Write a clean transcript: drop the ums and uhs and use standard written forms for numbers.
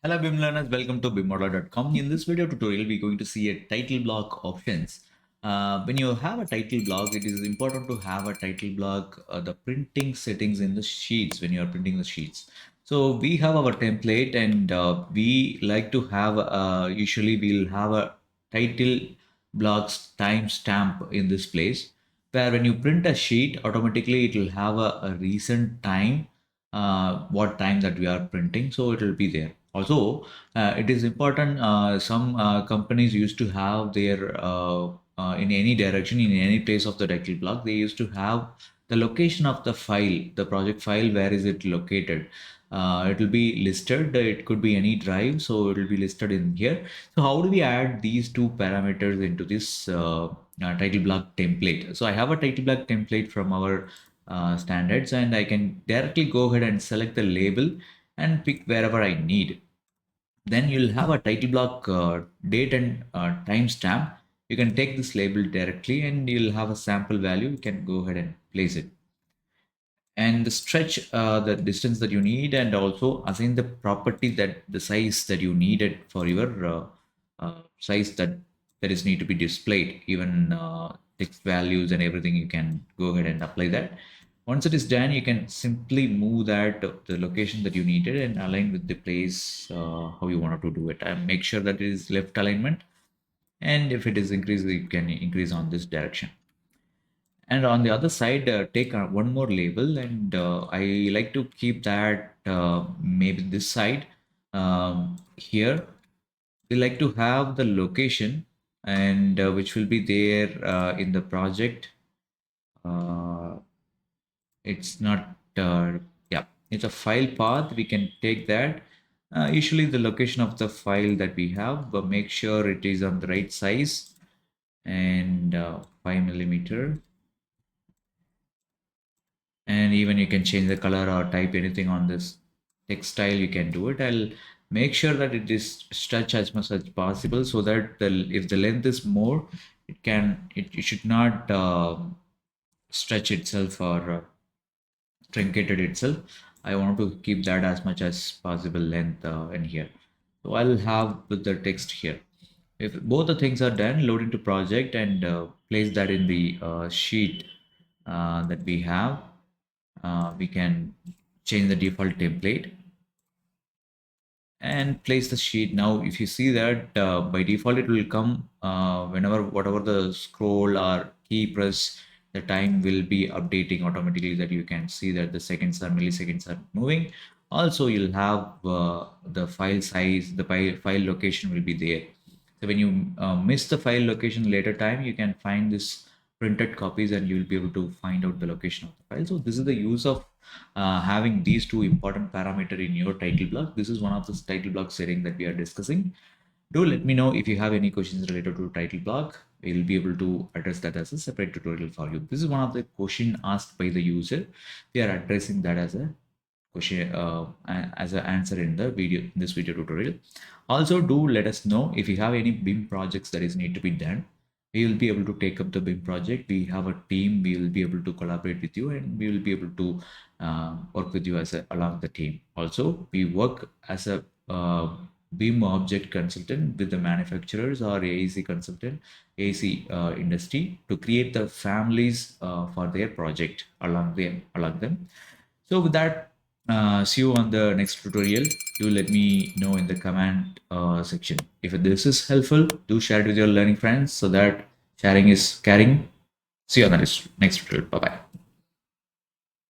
Hello BIM learners, welcome to bimmodeler.com. In this video tutorial, we're going to see a title block options. When you have a title block, it is important to have a title block, the printing settings in the sheets when you are printing the sheets. So we have our template and we like to have, usually we'll have a title blocks timestamp in this place where when you print a sheet, automatically it will have a recent time, what time that we are printing, so it will be there. Also, it is important, some companies used to have their in any direction, in any place of the title block, they used to have the location of the file, the project file, where is it located. It will be listed, it could be any drive, so it will be listed in here. So how do we add these two parameters into this title block template? So I have a title block template from our standards, and I can directly go ahead and select the label and pick wherever I need. Then you'll have a title block date and timestamp. You can take this label directly and you'll have a sample value. You can go ahead and place it and stretch the distance that you need, and also assign the property, that the size that you needed for your size that is need to be displayed. Even text values and everything, you can go ahead and apply that. Once it is done, you can simply move that the location that you needed and align with the place how you wanted to do it, and make sure that it is left alignment. And if it is increased, you can increase on this direction. And on the other side, take one more label, and I like to keep that maybe this side. Here we like to have the location, and which will be there in the project. It's not yeah, it's a file path. We can take that. Usually the location of the file that we have, but make sure it is on the right size, and 5 millimeter. And even you can change the color or type anything on this textile, you can do it. I'll make sure that it is stretched as much as possible, so that if the length is more, it should not stretch itself or truncated itself. I want to keep that as much as possible length in here. So I'll have with the text here. If both the things are done, load into project and place that in the sheet that we have. We can change the default template and place the sheet. Now if you see that by default it will come whenever whatever the scroll or key press, the time will be updating automatically, that you can see that the seconds or milliseconds are moving. Also you'll have the file size, the file location will be there. So when you miss the file location later time, you can find this printed copies and you'll be able to find out the location of the file. So this is the use of having these two important parameter in your title block. This is one of the title block setting that we are discussing. Do let me know if you have any questions related to title block. We'll be able to address that as a separate tutorial for you. This is one of the question asked by the user. We are addressing that as a question as an answer in the video, in this video tutorial. Also do let us know if you have any BIM projects that is need to be done. We will be able to take up the BIM project. We have a team. We will be able to collaborate with you, and we will be able to work with you as along the team. Also, we work as a BIM object consultant with the manufacturers or AEC consultant, AEC industry, to create the families for their project along them. So with that, see you on the next tutorial. Do let me know in the comment section. If this is helpful, do share it with your learning friends, so that sharing is caring. See you on the next tutorial. Bye bye.